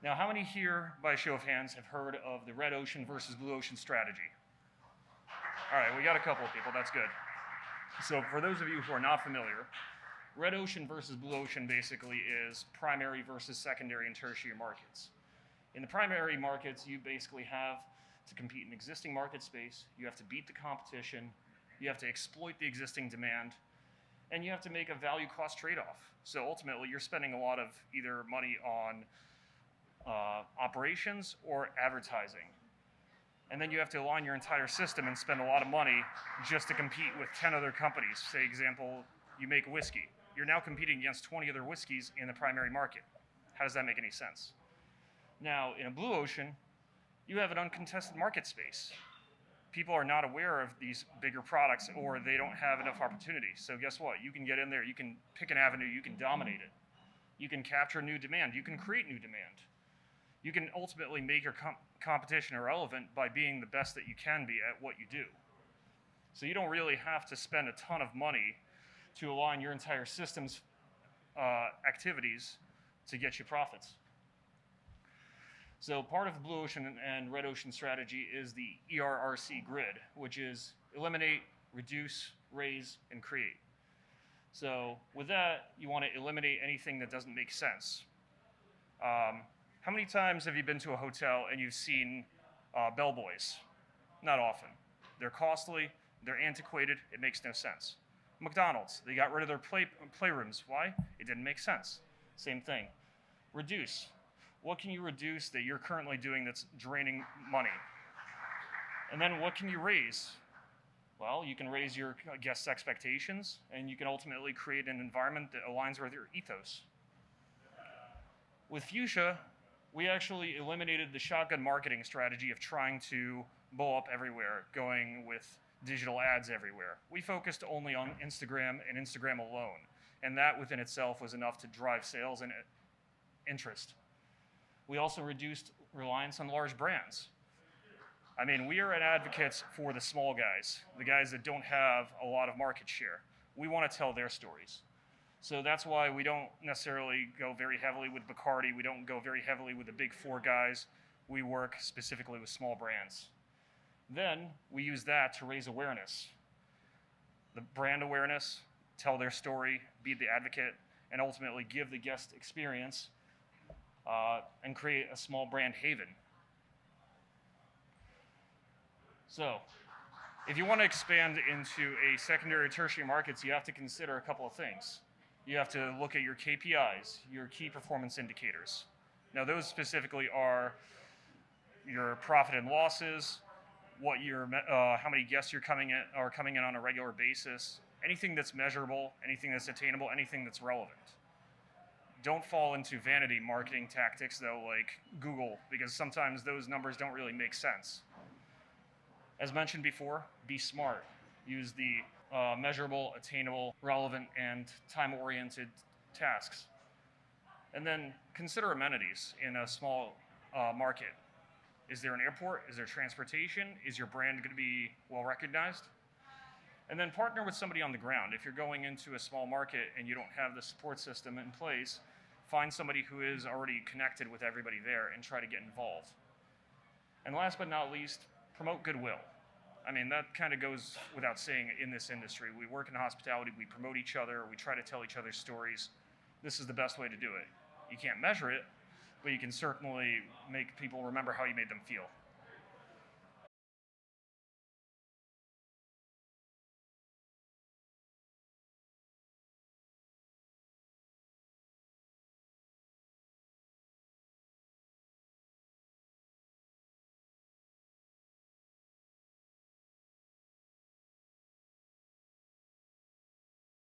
Now, how many here, by show of hands, have heard of the red ocean versus blue ocean strategy? All right, we got a couple of people, that's good. So for those of you who are not familiar, red ocean versus blue ocean basically is primary versus secondary and tertiary markets. In the primary markets, you basically have to compete in existing market space, you have to beat the competition, you have to exploit the existing demand, and you have to make a value-cost trade-off. So ultimately, you're spending a lot of either money on operations or advertising. And then you have to align your entire system and spend a lot of money just to compete with 10 other companies. Say, example, you make whiskey. You're now competing against 20 other whiskeys in the primary market. How does that make any sense? Now, in a blue ocean, you have an uncontested market space. People are not aware of these bigger products, or they don't have enough opportunity. So guess what? You can get in there, you can pick an avenue, you can dominate it. You can capture new demand, you can create new demand. You can ultimately make your competition irrelevant by being the best that you can be at what you do. So you don't really have to spend a ton of money to align your entire system's activities to get you profits. So part of the blue ocean and red ocean strategy is the ERC Grid, which is eliminate, reduce, raise, and create. So with that, you want to eliminate anything that doesn't make sense. How many times have you been to a hotel and you've seen bellboys? Not often. They're costly, they're antiquated, it makes no sense. McDonald's, they got rid of their playrooms. Why? It didn't make sense. Same thing. Reduce. What can you reduce that you're currently doing that's draining money? And then what can you raise? Well, you can raise your guests' expectations, and you can ultimately create an environment that aligns with your ethos. With Fuchsia, we actually eliminated the shotgun marketing strategy of trying to blow up everywhere, going with digital ads everywhere. We focused only on Instagram and Instagram alone, and that within itself was enough to drive sales and interest. We also reduced reliance on large brands. I mean, we are advocates for the small guys, the guys that don't have a lot of market share. We want to tell their stories. So that's why we don't necessarily go very heavily with Bacardi. We don't go very heavily with the big four guys. We work specifically with small brands. Then we use that to raise awareness. The brand awareness, tell their story, be the advocate, and ultimately give the guest experience and create a small brand haven. So if you want to expand into a secondary or tertiary markets, you have to consider a couple of things. You have to look at your KPIs, your key performance indicators. Now those specifically are your profit and losses, how many guests are coming in on a regular basis, anything that's measurable, anything that's attainable, anything that's relevant. Don't fall into vanity marketing tactics though, like Google, because sometimes those numbers don't really make sense. As mentioned before, be smart. Use the measurable, attainable, relevant, and time-oriented tasks. And then consider amenities in a small market. Is there an airport? Is there transportation? Is your brand going to be well recognized? And then partner with somebody on the ground. If you're going into a small market and you don't have the support system in place, find somebody who is already connected with everybody there and try to get involved. And last but not least, promote goodwill. I mean, that kind of goes without saying in this industry. We work in hospitality, we promote each other, we try to tell each other's stories. This is the best way to do it. You can't measure it, but you can certainly make people remember how you made them feel.